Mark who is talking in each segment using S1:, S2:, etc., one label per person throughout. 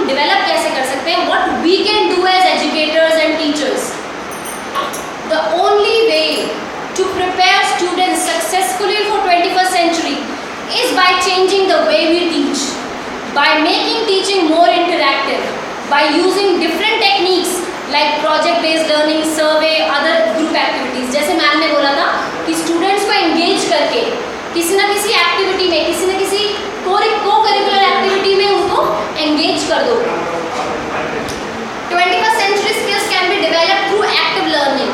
S1: Develop कैसे कर सकते हैं, what we can do as educators and teachers. The only way to prepare students successfully for 21st century is by changing the way we teach, by making teaching more interactive, by using different techniques like project based learning, survey, other group activities. जैसे ma'am ने बोला था कि students को engage करके किसी ना किसी एक्टिविटी में, किसी ना किसी को-करिकुलर एक्टिविटी में उनको एंगेज कर दो. 21st century skills can be developed through active learning,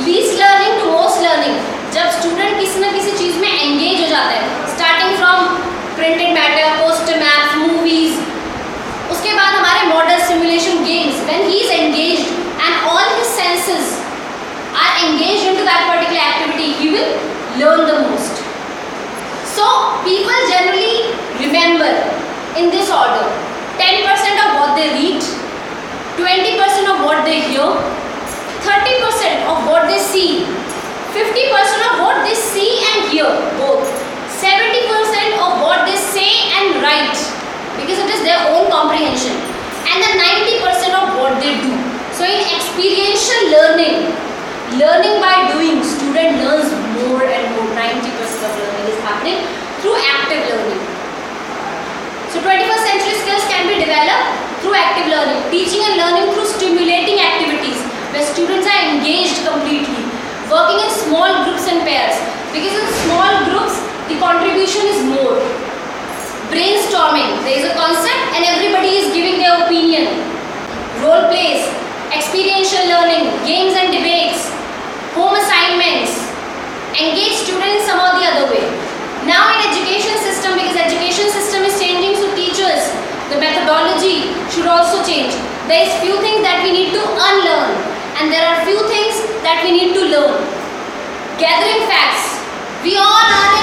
S1: least learning to most learning. जब स्टूडेंट किसी ना किसी चीज़ में एंगेज हो जाता है, starting from printed matter, poster maps, movies, उसके बाद हमारे model simulation games, when he is engaged and all his senses are engaged into that particular activity, he will learn the most. So people generally remember in this order: 10% of what they read, 20% of what they hear, 30% of what they see, 50% of what they see and hear both, 70% of what they say and write because it is their own comprehension, and then 90% of what they do. So in experiential learning by doing, student learns more and more. 90% of learning is happening through active learning. So 21st century skills can be developed through active learning, teaching and learning through stimulating activities where students are engaged completely, working in small groups and pairs, because in small groups the contribution is more. Brainstorming, there is a concept and everybody is giving their opinion. Role plays, experiential learning, games and debates, home assignments, engage students in some or the other way. Now in education system, because education system is changing, so teachers, the methodology should also change. There is few things that we need to unlearn and there are few things that we need to learn. Gathering facts, we all are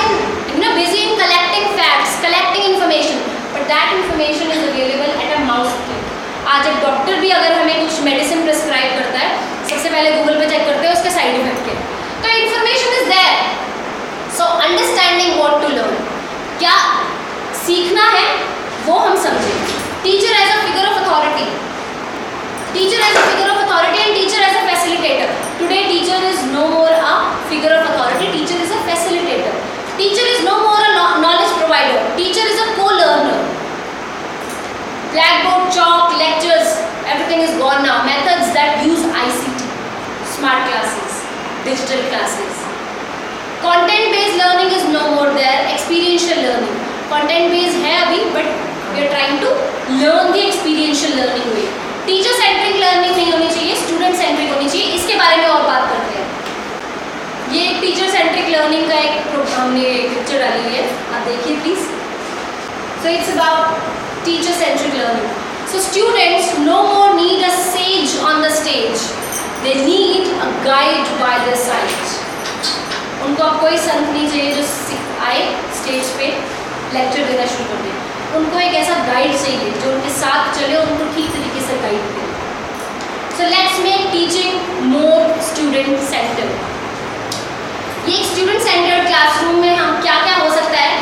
S1: busy in collecting facts, collecting information, but that information is available at a mouse click. आज एक doctor भी अगर हमें कुछ medicine prescribe करता है, सबसे पहले गूगल पे चेक करते हैं उसके साइड इफेक्ट के, तो information is there. So understanding what to learn, क्या सीखना है वो हम समझें. Teacher as a figure of authority, teacher as a figure of authority and teacher as a facilitator. Today teacher is no more a figure of authority, teacher is a facilitator. Teacher is no more a knowledge provider, teacher is a co-learner. Blackboard, chalk, lectures, everything is gone now. Methods that use ICT, smart classes, digital classes. Content based learning is no more there. Experiential learning, content based है अभी, but we are trying to learn the experiential learning way. Teacher centric learning नहीं होनी चाहिए, student centric होनी चाहिए. इसके बारे में और बात करते हैं. ये टीचर सेंट्रिक लर्निंग का एक हमने पिक्चर डाली हुई है, आप देखिए please. So it's about teacher-centric learning. So students no more need a sage on the stage. They need a guide by their side. उनको अब कोई संत नहीं चाहिए जो आए स्टेज पे लेक्चर देना शुरू कर दे. उनको एक ऐसा गाइड चाहिए जो उनके साथ चले, उनको ठीक तरीके से गाइड करे. So let's make teaching more student-centered. ये स्टूडेंट सेंटर्ड क्लासरूम में हम क्या क्या हो सकता है,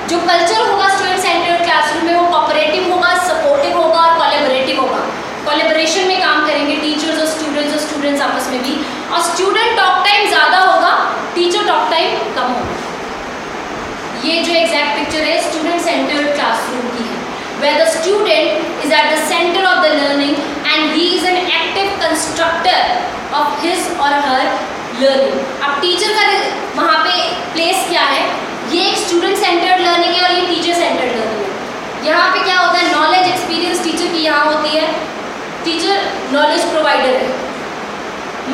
S1: जो कल्चर होगा स्टूडेंट सेंटर्ड क्लासरूम में, वो कोऑपरेटिव होगा, सपोर्टिव होगा और कोलैबोरेटिव होगा. कोलैबोरेशन में काम करेंगे टीचर्स और स्टूडेंट्स आपस में भी, और स्टूडेंट टॉक टाइम ज़्यादा होगा, टीचर टॉक टाइम कम होगा. ये जो एग्जैक्ट पिक्चर है स्टूडेंट सेंटर्ड क्लासरूम की है, where the student is at the center of the learning and he is an active constructor of his or her learning. अब teacher का वहाँ पे प्लेस क्या है, ये एक स्टूडेंट सेंटर्ड लर्निंग है और ये टीचर सेंटर्ड लर्निंग है. यहाँ पे क्या होता है, नॉलेज एक्सपीरियंस टीचर की यहाँ होती है, टीचर नॉलेज प्रोवाइडर है.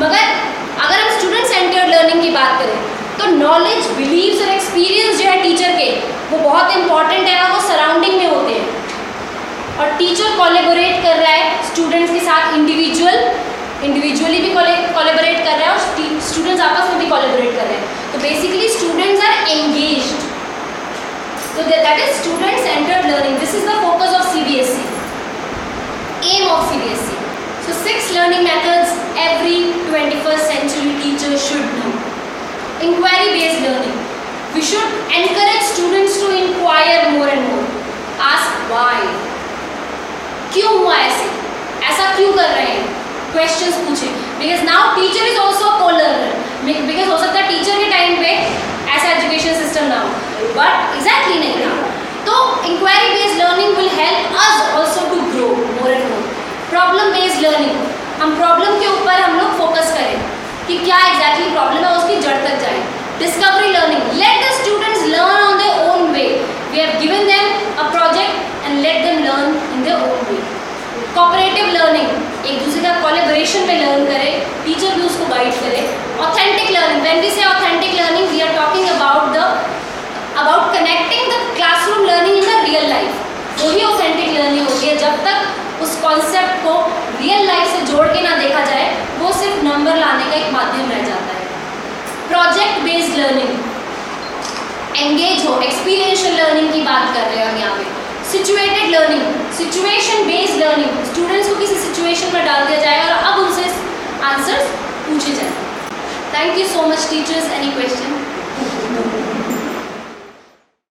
S1: मगर अगर हम स्टूडेंट सेंटर्ड लर्निंग की बात करें तो नॉलेज, बिलीव्स और एक्सपीरियंस जो है टीचर के, वो बहुत इंपॉर्टेंट है और वो सराउंडिंग में होते हैं. और टीचर कोलैबोरेट कर रहा है स्टूडेंट्स के साथ, इंडिविजुअली भी कोलैबोरेट कर रहा है और स्टूडेंट्स आपस में भी कोलैबोरेट कर रहे हैं. तो basically students are engaged. So that is student-centered learning. This is the focus of CBSE. Aim of CBSE. So 6 learning methods every 21st century teacher should know. Inquiry-based learning. We should encourage students to inquire more and more. Ask why. क्यों हुआ ऐसा क्यों कर रहे हैं, questions पूछे, because now teacher is also को learner, because हो सकता है टीचर के टाइम पे ऐसा एजुकेशन सिस्टम ना हो, बट एग्जैक्टली नहीं था। तो inquiry based learning will help us also to grow more and more. Problem based learning, हम प्रॉब्लम के ऊपर हम लोग फोकस करें कि क्या एग्जैक्टली प्रॉब्लम है, उसकी जड़ तक जाए। Discovery learning, let the students learn on their own way, we have given them a project and let them learn in their own way. Cooperative learning, एक दूसरे का कोलैबोरेशन में लर्न करे, टीचर भी उसको गाइड करे। Authentic learning, when we say authentic learning we are talking about connecting the classroom learning in the real life. वही authentic learning होती है जब तक उस कॉन्सेप्ट को रियल लाइफ से जोड़ के ना देखा जाए, वो सिर्फ नंबर लाने का एक माध्यम रह जाता है। प्रोजेक्ट बेस्ड लर्निंग, एंगेज हो, एक्सपीरियंशियल लर्निंग की बात कर रहे हैं हम यहाँ पे। Situated learning, situation based learning, students को किसी सिचुएशन में डाल दिया जाए और अब उनसे आंसर्स पूछे जाए। Thank you so much teachers. Any question?